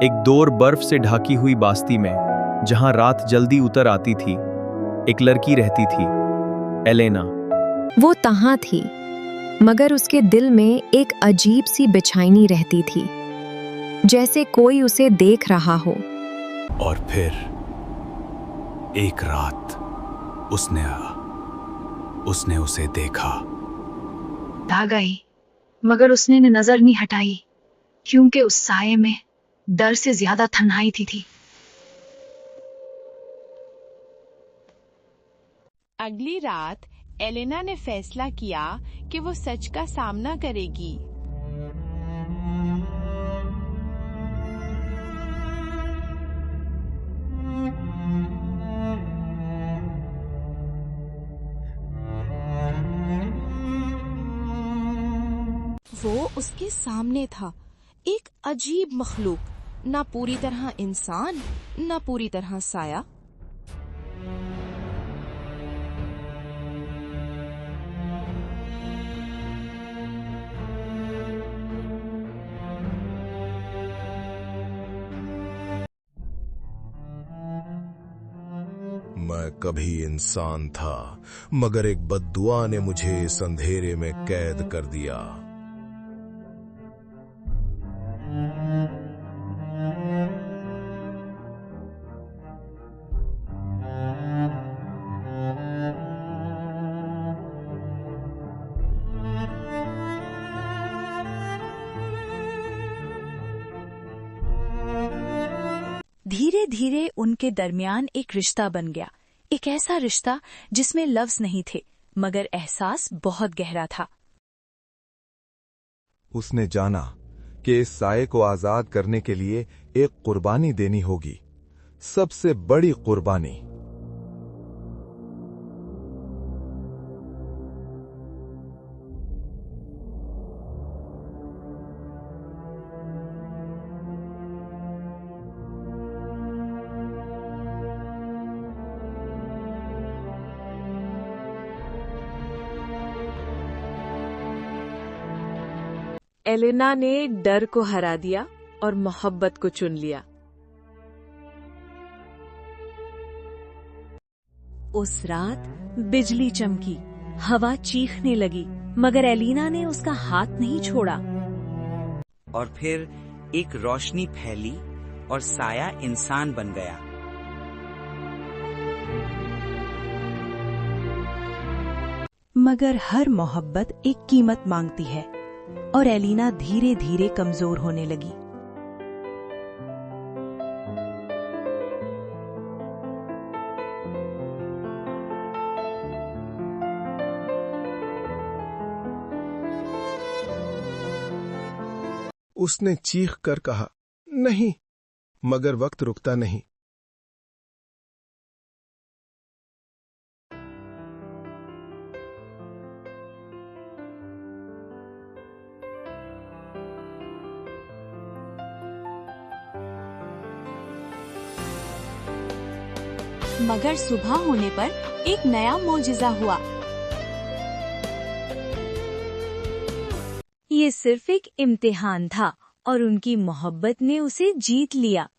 एक दौर बर्फ से ढकी हुई बास्ती में, जहां रात जल्दी उतर आती थी, एक लड़की रहती थी, एलेना। वो तहाँ थी, मगर उसके दिल में एक अजीब सी बेचैनी रहती थी, जैसे कोई उसे देख रहा हो। और फिर एक रात उसने उसे देखा। भाग आई, मगर उसने नजर नहीं हटाई, क्योंकि उस साये में डर से ज्यादा तन्हाई थी। अगली रात एलेना ने फैसला किया कि वो सच का सामना करेगी। वो उसके सामने था, एक अजीब मखलूक, ना पूरी तरह इंसान, ना पूरी तरह साया। मैं कभी इंसान था, मगर एक बद्दुआ ने मुझे इस अंधेरे में कैद कर दिया। धीरे धीरे उनके दरमियान एक रिश्ता बन गया, एक ऐसा रिश्ता जिसमें लफ्ज नहीं थे, मगर एहसास बहुत गहरा था। उसने जाना कि इस साये को आजाद करने के लिए एक कुर्बानी देनी होगी, सबसे बड़ी कुर्बानी। एलेना ने डर को हरा दिया और मोहब्बत को चुन लिया। उस रात बिजली चमकी, हवा चीखने लगी, मगर एलिना ने उसका हाथ नहीं छोड़ा। और फिर एक रोशनी फैली और साया इंसान बन गया। मगर हर मोहब्बत एक कीमत मांगती है, और एलिना धीरे धीरे कमजोर होने लगी। उसने चीख कर कहा, नहीं, मगर वक्त रुकता नहीं। मगर सुबह होने पर एक नया मौजिज़ा हुआ। ये सिर्फ एक इम्तिहान था और उनकी मोहब्बत ने उसे जीत लिया।